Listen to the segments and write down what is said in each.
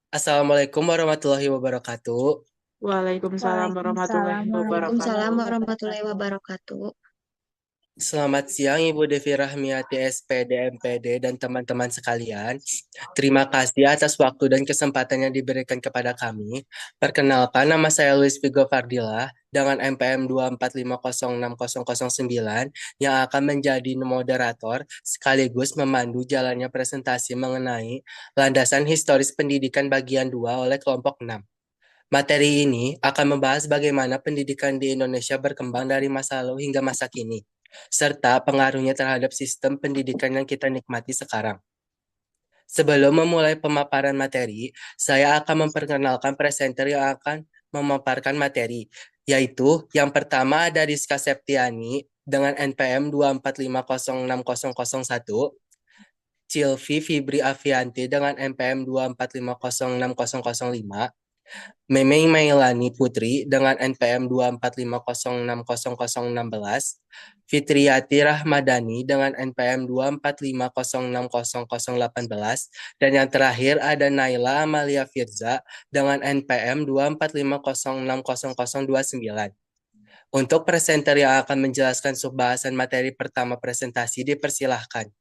Assalamualaikum warahmatullahi wabarakatuh. Waalaikumsalam Waalaikumsalam warahmatullahi warahmatullahi Waalaikumsalam wabarakatuh. warahmatullahi wabarakatuh. wabarakatuh. Selamat siang Ibu Devi Rahmiati SPD MPD dan teman-teman sekalian. Terima kasih atas waktu dan kesempatan yang diberikan kepada kami. Perkenalkan, nama saya Luis Vigo Fardila dengan NPM 245060009 yang akan menjadi moderator sekaligus memandu jalannya presentasi mengenai landasan historis pendidikan bagian 2 oleh kelompok 6. Materi ini akan membahas bagaimana pendidikan di Indonesia berkembang dari masa lalu hingga masa kini, serta pengaruhnya terhadap sistem pendidikan yang kita nikmati sekarang. Sebelum memulai pemaparan materi, saya akan memperkenalkan presenter yang akan memaparkan materi, yaitu yang pertama ada Rizka Septiani dengan NPM 245060001, Cilvi Fibri Avianti dengan NPM 245060005, Memei Mailani Putri dengan NPM 245060016, Fitriati Rahmadani dengan NPM 245060018, dan yang terakhir ada Naila Amalia Firza dengan NPM 245060029. Untuk presenter yang akan menjelaskan subbahasan materi pertama presentasi, dipersilahkan.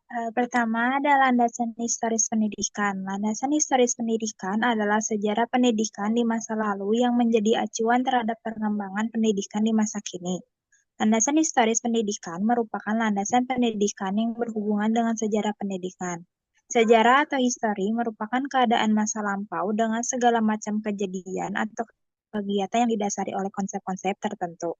Pertama ada landasan historis pendidikan. Landasan historis pendidikan adalah sejarah pendidikan di masa lalu yang menjadi acuan terhadap perkembangan pendidikan di masa kini. Landasan historis pendidikan merupakan landasan pendidikan yang berhubungan dengan sejarah pendidikan. Sejarah atau histori merupakan keadaan masa lampau dengan segala macam kejadian atau kegiatan yang didasari oleh konsep-konsep tertentu.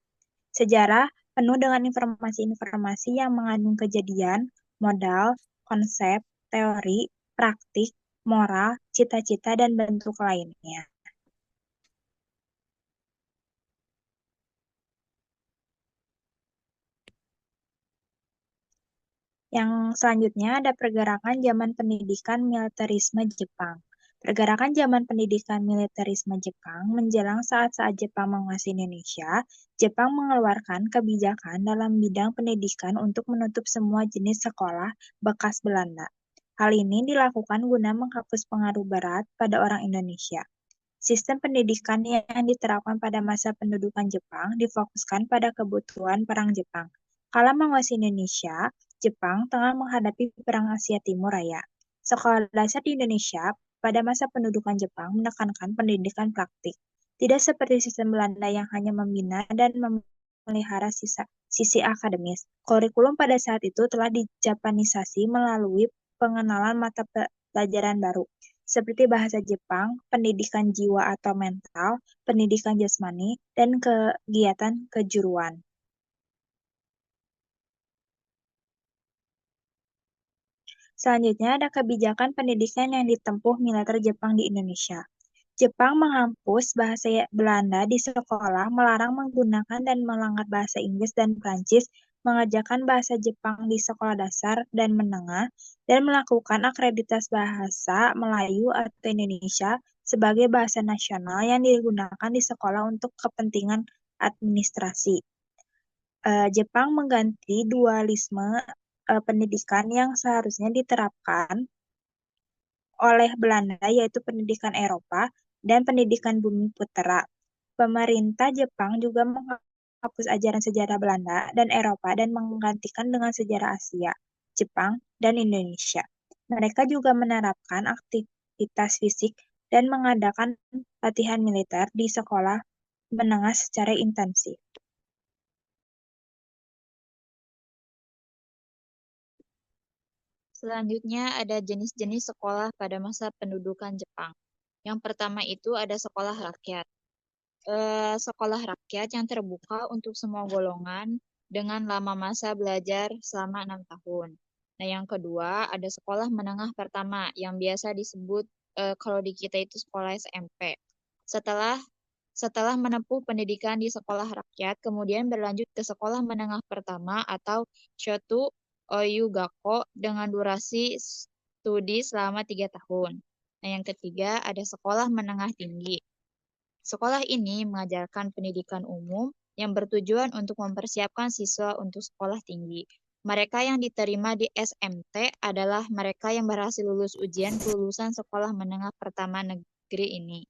Sejarah penuh dengan informasi-informasi yang mengandung kejadian, modal, konsep, teori, praktik, moral, cita-cita, dan bentuk lainnya. Yang selanjutnya ada pergerakan zaman pendidikan militerisme Jepang. Pergerakan zaman pendidikan militerisme Jepang menjelang saat-saat Jepang menguasai Indonesia, Jepang mengeluarkan kebijakan dalam bidang pendidikan untuk menutup semua jenis sekolah bekas Belanda. Hal ini dilakukan guna menghapus pengaruh berat pada orang Indonesia. Sistem pendidikan yang diterapkan pada masa pendudukan Jepang difokuskan pada kebutuhan perang Jepang. Kala menguasai Indonesia, Jepang tengah menghadapi Perang Asia Timur Raya. Sekolah dasar di Indonesia pada masa pendudukan Jepang menekankan pendidikan praktik. Tidak seperti sistem Belanda yang hanya membina dan memelihara sisi akademis. Kurikulum pada saat itu telah dijapanisasi melalui pengenalan mata pelajaran baru, seperti bahasa Jepang, pendidikan jiwa atau mental, pendidikan jasmani, dan kegiatan kejuruan. Selanjutnya ada kebijakan pendidikan yang ditempuh militer Jepang di Indonesia. Jepang menghapus bahasa Belanda di sekolah, melarang menggunakan dan melanggar bahasa Inggris dan Prancis, mengajarkan bahasa Jepang di sekolah dasar dan menengah, dan melakukan akreditasi bahasa Melayu atau Indonesia sebagai bahasa nasional yang digunakan di sekolah untuk kepentingan administrasi. Jepang mengganti dualisme pendidikan yang seharusnya diterapkan oleh Belanda, yaitu pendidikan Eropa dan pendidikan Bumi Putera. Pemerintah Jepang juga menghapus ajaran sejarah Belanda dan Eropa dan menggantikan dengan sejarah Asia, Jepang, dan Indonesia. Mereka juga menerapkan aktivitas fisik dan mengadakan latihan militer di sekolah menengah secara intensif. Selanjutnya ada jenis-jenis sekolah pada masa pendudukan Jepang. Yang pertama itu ada sekolah rakyat. Sekolah rakyat yang terbuka untuk semua golongan dengan lama masa belajar selama 6 tahun. Nah, yang kedua ada sekolah menengah pertama yang biasa disebut kalau di kita itu sekolah SMP. Setelah menempuh pendidikan di sekolah rakyat, kemudian berlanjut ke sekolah menengah pertama atau Shoto Oyugako dengan durasi studi selama 3 tahun. Nah, yang ketiga ada sekolah menengah tinggi. Sekolah ini mengajarkan pendidikan umum yang bertujuan untuk mempersiapkan siswa untuk sekolah tinggi. Mereka yang diterima di SMT adalah mereka yang berhasil lulus ujian kelulusan sekolah menengah pertama negeri ini.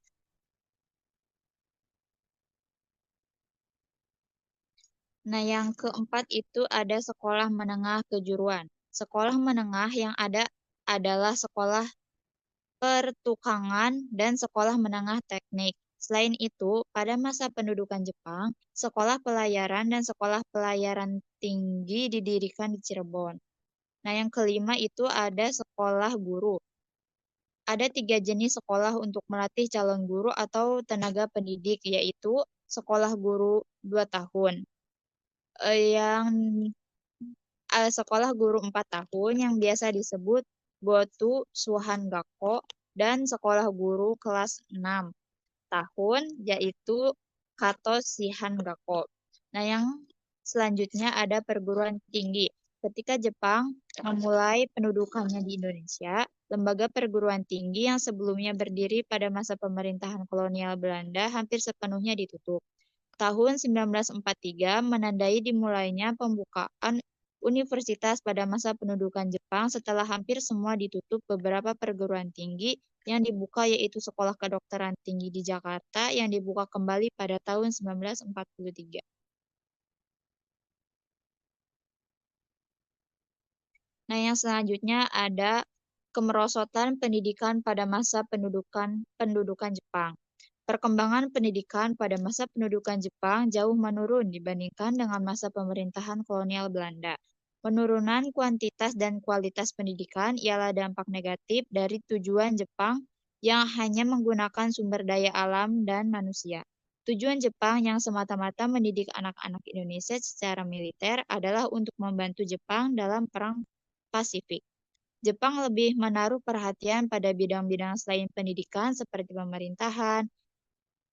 Nah, yang keempat itu ada sekolah menengah kejuruan. Sekolah menengah yang ada adalah sekolah pertukangan dan sekolah menengah teknik. Selain itu, pada masa pendudukan Jepang, sekolah pelayaran dan sekolah pelayaran tinggi didirikan di Cirebon. Nah, yang kelima itu ada sekolah guru. Ada 3 jenis sekolah untuk melatih calon guru atau tenaga pendidik, yaitu sekolah guru 2 tahun, yang sekolah guru 4 tahun yang biasa disebut Gotu Suhan Gakko, dan sekolah guru kelas 6 tahun yaitu Kato Shihan Gakko. Nah, yang selanjutnya ada perguruan tinggi. Ketika Jepang memulai pendudukannya di Indonesia, lembaga perguruan tinggi yang sebelumnya berdiri pada masa pemerintahan kolonial Belanda hampir sepenuhnya ditutup. Tahun 1943 menandai dimulainya pembukaan universitas pada masa pendudukan Jepang setelah hampir semua ditutup. Beberapa perguruan tinggi yang dibuka yaitu Sekolah Kedokteran Tinggi di Jakarta yang dibuka kembali pada tahun 1943. Nah, yang selanjutnya ada kemerosotan pendidikan pada masa pendudukan Jepang. Perkembangan pendidikan pada masa pendudukan Jepang jauh menurun dibandingkan dengan masa pemerintahan kolonial Belanda. Penurunan kuantitas dan kualitas pendidikan ialah dampak negatif dari tujuan Jepang yang hanya menggunakan sumber daya alam dan manusia. Tujuan Jepang yang semata-mata mendidik anak-anak Indonesia secara militer adalah untuk membantu Jepang dalam Perang Pasifik. Jepang lebih menaruh perhatian pada bidang-bidang selain pendidikan seperti pemerintahan,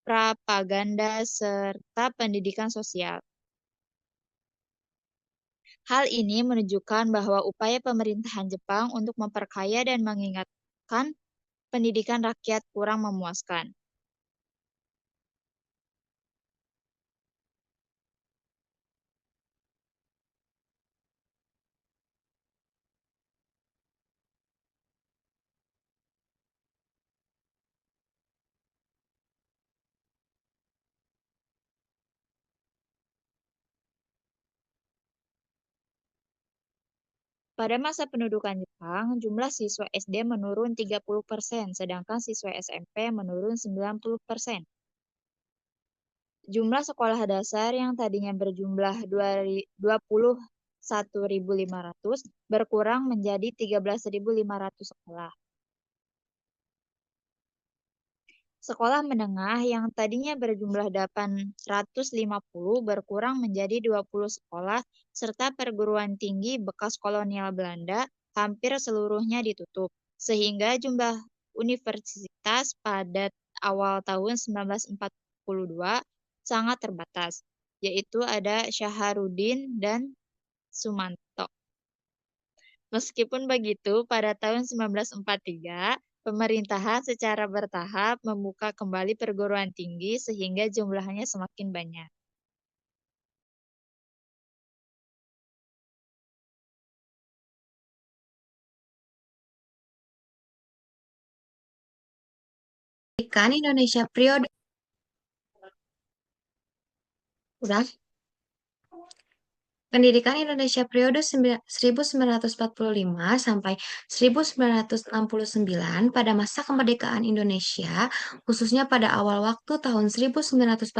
propaganda, serta pendidikan sosial. Hal ini menunjukkan bahwa upaya pemerintahan Jepang untuk memperkaya dan mengingatkan pendidikan rakyat kurang memuaskan. Pada masa pendudukan Jepang, jumlah siswa SD menurun 30%, sedangkan siswa SMP menurun 90%. Jumlah sekolah dasar yang tadinya berjumlah 21.500 berkurang menjadi 13.500 sekolah. Sekolah menengah yang tadinya berjumlah 850 berkurang menjadi 20 sekolah, serta perguruan tinggi bekas kolonial Belanda hampir seluruhnya ditutup, sehingga jumlah universitas pada awal tahun 1942 sangat terbatas, yaitu ada Syaharudin dan Sumanto. Meskipun begitu, pada tahun 1943, pemerintahan secara bertahap membuka kembali perguruan tinggi sehingga jumlahnya semakin banyak. Pendidikan Indonesia periode udah Pendidikan Indonesia periode 1945 sampai 1969 pada masa kemerdekaan Indonesia, khususnya pada awal waktu tahun 1945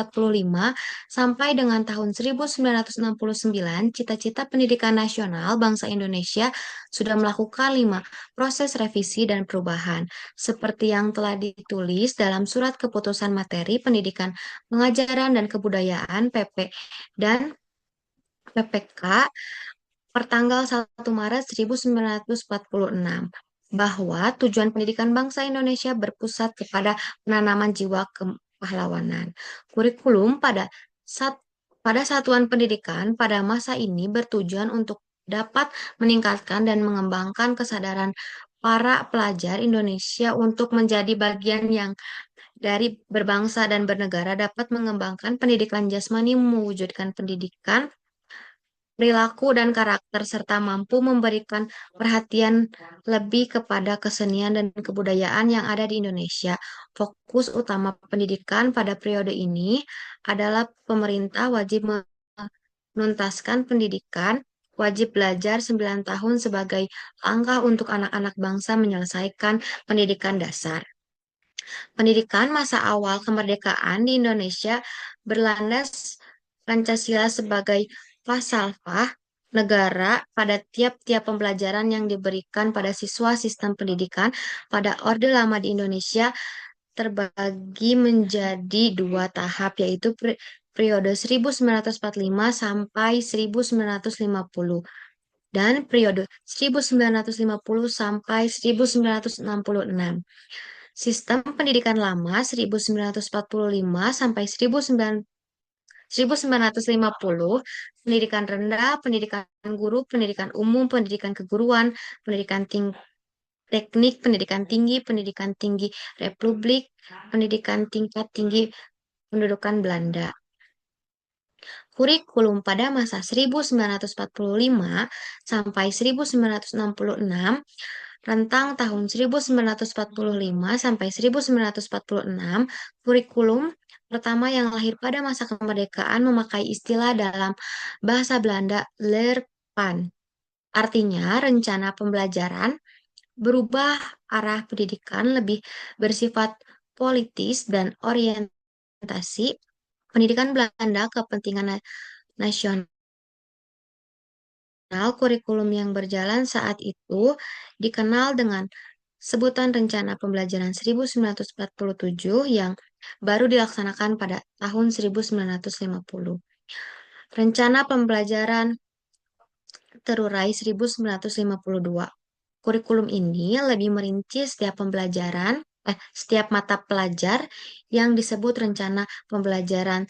sampai dengan tahun 1969, cita-cita pendidikan nasional bangsa Indonesia sudah melakukan 5 proses revisi dan perubahan, seperti yang telah ditulis dalam Surat Keputusan Materi Pendidikan, Pengajaran dan Kebudayaan PP dan PPK pertanggal 1 Maret 1946 bahwa tujuan pendidikan bangsa Indonesia berpusat kepada penanaman jiwa kepahlawanan. Kurikulum pada satuan pendidikan pada masa ini bertujuan untuk dapat meningkatkan dan mengembangkan kesadaran para pelajar Indonesia untuk menjadi bagian yang dari berbangsa dan bernegara dapat mengembangkan pendidikan jasmani, mewujudkan pendidikan perilaku dan karakter, serta mampu memberikan perhatian lebih kepada kesenian dan kebudayaan yang ada di Indonesia. Fokus utama pendidikan pada periode ini adalah pemerintah wajib menuntaskan pendidikan, wajib belajar 9 tahun sebagai langkah untuk anak-anak bangsa menyelesaikan pendidikan dasar. Pendidikan masa awal kemerdekaan di Indonesia berlandas Pancasila sebagai falsafah negara pada tiap-tiap pembelajaran yang diberikan pada siswa. Sistem pendidikan pada Orde Lama di Indonesia terbagi menjadi dua tahap, yaitu periode 1945 sampai 1950 dan periode 1950 sampai 1966. Sistem pendidikan lama 1945 sampai 1950, pendidikan rendah, pendidikan guru, pendidikan umum, pendidikan keguruan, pendidikan teknik, pendidikan tinggi Republik, pendidikan tingkat tinggi pendudukan Belanda. Kurikulum pada masa 1945 sampai 1966, rentang tahun 1945 sampai 1946, kurikulum pertama yang lahir pada masa kemerdekaan memakai istilah dalam bahasa Belanda Leerplan. Artinya, rencana pembelajaran berubah arah pendidikan lebih bersifat politis dan orientasi pendidikan Belanda kepentingan nasional. Kurikulum yang berjalan saat itu dikenal dengan sebutan Rencana Pembelajaran 1947 yang baru dilaksanakan pada tahun 1950. Rencana Pembelajaran terurai 1952. Kurikulum ini lebih merinci setiap mata pelajar yang disebut Rencana Pembelajaran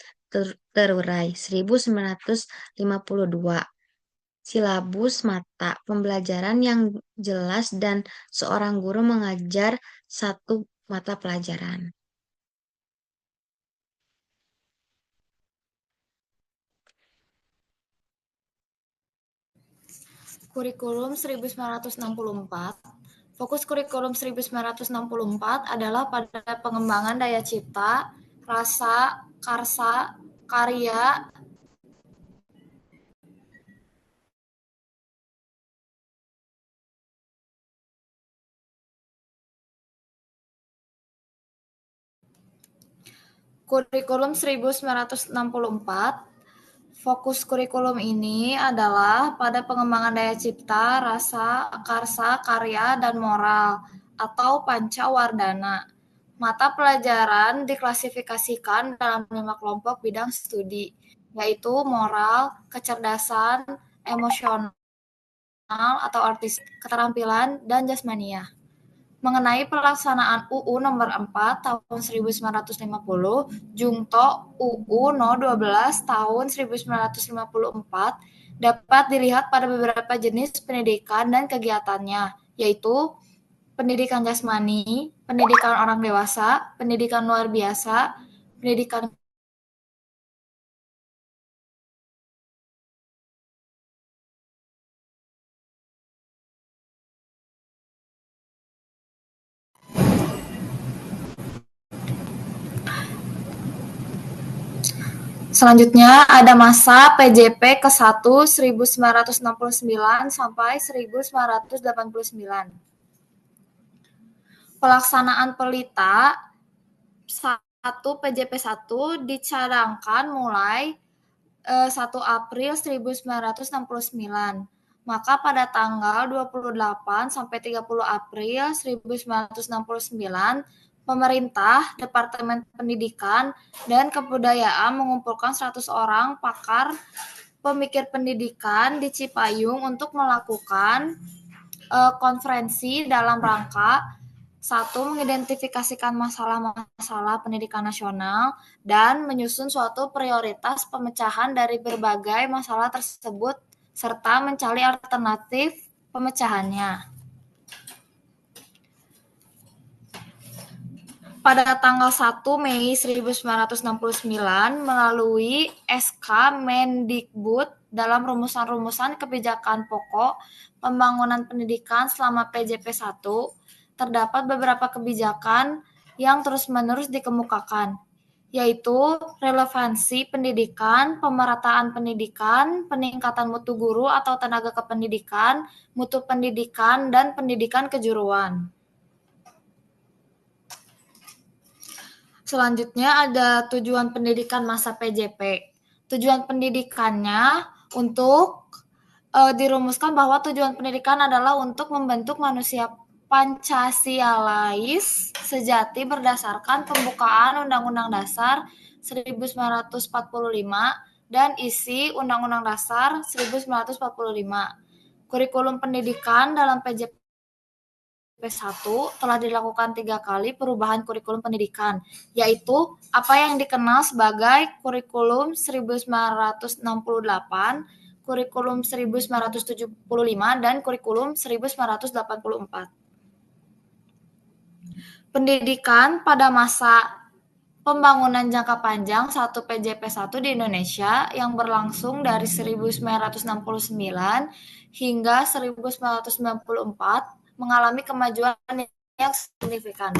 terurai 1952. Silabus mata pembelajaran yang jelas dan seorang guru mengajar satu mata pelajaran. Kurikulum 1964. Fokus kurikulum 1964 adalah pada pengembangan daya cipta, rasa, karsa, karya, Kurikulum 1964. Fokus kurikulum ini adalah pada pengembangan daya cipta, rasa, karsa, karya, dan moral atau pancawardhana. Mata pelajaran diklasifikasikan dalam 5 kelompok bidang studi, yaitu moral, kecerdasan, emosional atau artis, keterampilan, dan jasmania. Mengenai pelaksanaan UU nomor 4 tahun 1950, Jungto UU No 12 tahun 1954 dapat dilihat pada beberapa jenis pendidikan dan kegiatannya, yaitu pendidikan jasmani, pendidikan orang dewasa, pendidikan luar biasa, pendidikan Selanjutnya ada masa PJP ke-1 1969 sampai 1989. Pelaksanaan pelita 1 PJP 1 dicadangkan mulai 1 April 1969. Maka pada tanggal 28 sampai 30 April 1969, pemerintah, Departemen Pendidikan dan Kebudayaan mengumpulkan 100 orang pakar pemikir pendidikan di Cipayung untuk melakukan konferensi dalam rangka 1. Mengidentifikasikan masalah-masalah pendidikan nasional dan menyusun suatu prioritas pemecahan dari berbagai masalah tersebut serta mencari alternatif pemecahannya. pada tanggal 1 Mei 1969 melalui SK Mendikbud dalam rumusan-rumusan kebijakan pokok pembangunan pendidikan selama PJP 1, terdapat beberapa kebijakan yang terus-menerus dikemukakan, yaitu relevansi pendidikan, pemerataan pendidikan, peningkatan mutu guru atau tenaga kependidikan, mutu pendidikan, dan pendidikan kejuruan. Selanjutnya ada tujuan pendidikan masa PJP. Tujuan pendidikannya untuk dirumuskan bahwa tujuan pendidikan adalah untuk membentuk manusia Pancasilais sejati berdasarkan pembukaan Undang-Undang Dasar 1945 dan isi Undang-Undang Dasar 1945. Kurikulum pendidikan dalam PJP 1 telah dilakukan 3 kali perubahan kurikulum pendidikan, yaitu apa yang dikenal sebagai kurikulum 1968, kurikulum 1975, dan kurikulum 1984. Pendidikan pada masa pembangunan jangka panjang 1 PJP 1 di Indonesia yang berlangsung dari 1969 hingga 1994 mengalami kemajuan yang signifikan.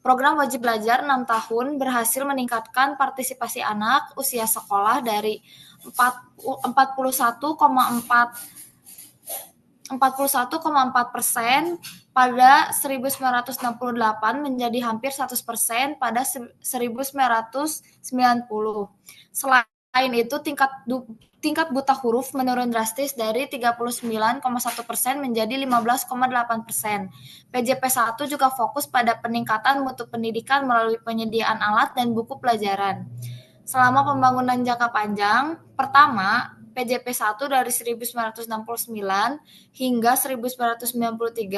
Program wajib belajar 6 tahun berhasil meningkatkan partisipasi anak usia sekolah dari 41,4% pada 1968 menjadi hampir 100% pada 1990. Selain itu, tingkat buta huruf menurun drastis dari 39,1% menjadi 15,8%. PJP 1 juga fokus pada peningkatan mutu pendidikan melalui penyediaan alat dan buku pelajaran. Selama pembangunan jangka panjang, pertama, PJP 1 dari 1969 hingga 1993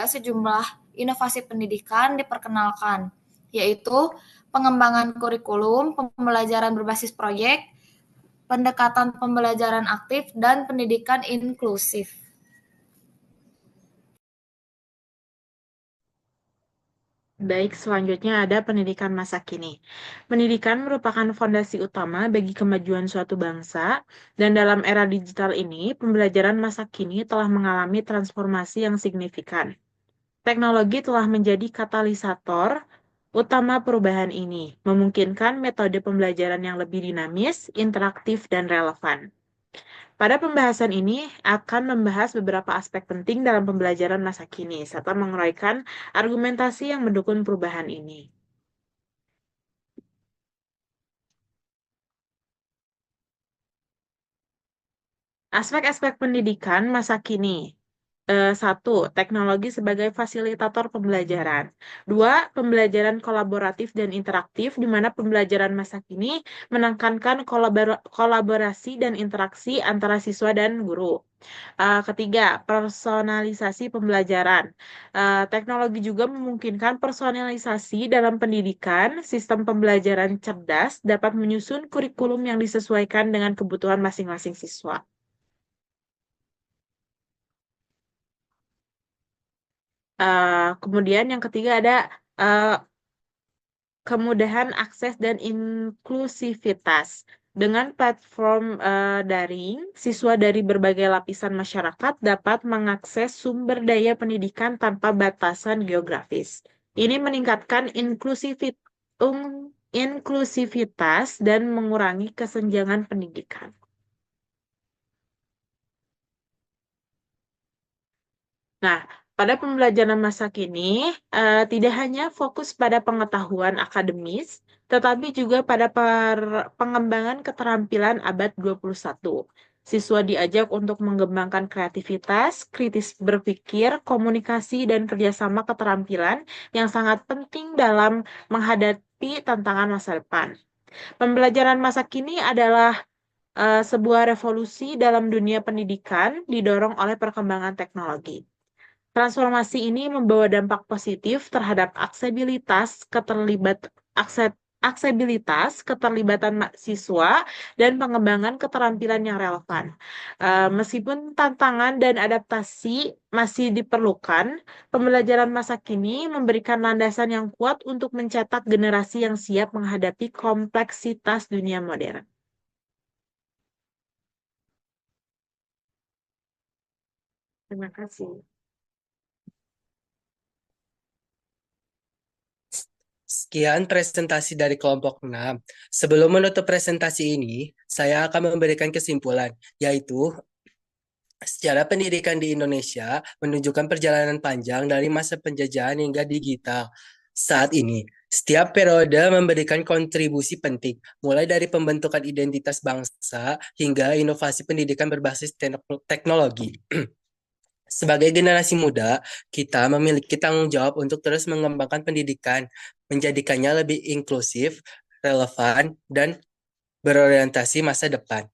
sejumlah inovasi pendidikan diperkenalkan, yaitu pengembangan kurikulum, pembelajaran berbasis proyek, pendekatan pembelajaran aktif, dan pendidikan inklusif. Baik, selanjutnya ada pendidikan masa kini. Pendidikan merupakan fondasi utama bagi kemajuan suatu bangsa, dan dalam era digital ini, pembelajaran masa kini telah mengalami transformasi yang signifikan. Teknologi telah menjadi katalisator utama perubahan ini, memungkinkan metode pembelajaran yang lebih dinamis, interaktif, dan relevan. Pada pembahasan ini akan membahas beberapa aspek penting dalam pembelajaran masa kini, serta menguraikan argumentasi yang mendukung perubahan ini. Aspek-aspek pendidikan masa kini. 1. Teknologi sebagai fasilitator pembelajaran. 2. Pembelajaran kolaboratif dan interaktif, di mana pembelajaran masa kini menekankan kolaborasi dan interaksi antara siswa dan guru. Ketiga, personalisasi pembelajaran. Teknologi juga memungkinkan personalisasi dalam pendidikan. Sistem pembelajaran cerdas dapat menyusun kurikulum yang disesuaikan dengan kebutuhan masing-masing siswa. Kemudian yang ketiga ada kemudahan akses dan inklusivitas. Dengan platform daring, siswa dari berbagai lapisan masyarakat dapat mengakses sumber daya pendidikan tanpa batasan geografis. Ini meningkatkan inklusivitas dan mengurangi kesenjangan pendidikan. Nah, pada pembelajaran masa kini, tidak hanya fokus pada pengetahuan akademis, tetapi juga pada pengembangan keterampilan abad 21. Siswa diajak untuk mengembangkan kreativitas, kritis berpikir, komunikasi, dan kerjasama keterampilan yang sangat penting dalam menghadapi tantangan masa depan. Pembelajaran masa kini adalah sebuah revolusi dalam dunia pendidikan didorong oleh perkembangan teknologi. Transformasi ini membawa dampak positif terhadap aksesibilitas, aksesibilitas, keterlibatan siswa, dan pengembangan keterampilan yang relevan. Meskipun tantangan dan adaptasi masih diperlukan, pembelajaran masa kini memberikan landasan yang kuat untuk mencetak generasi yang siap menghadapi kompleksitas dunia modern. Terima kasih. Sekian presentasi dari kelompok 6. Sebelum menutup presentasi ini, saya akan memberikan kesimpulan, yaitu sejarah pendidikan di Indonesia menunjukkan perjalanan panjang dari masa penjajahan hingga digital. Saat ini, setiap periode memberikan kontribusi penting, mulai dari pembentukan identitas bangsa hingga inovasi pendidikan berbasis teknologi. Sebagai generasi muda, kita memiliki tanggung jawab untuk terus mengembangkan pendidikan, menjadikannya lebih inklusif, relevan, dan berorientasi masa depan.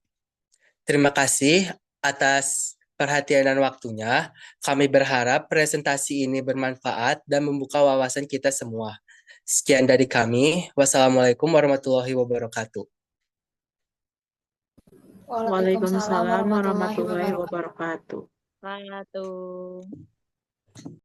Terima kasih atas perhatian dan waktunya. Kami berharap presentasi ini bermanfaat dan membuka wawasan kita semua. Sekian dari kami. Wassalamualaikum warahmatullahi wabarakatuh. Waalaikumsalam Waalaikumsalam warahmatullahi warahmatullahi wabarakatuh. wabarakatuh. Wabarakatuh.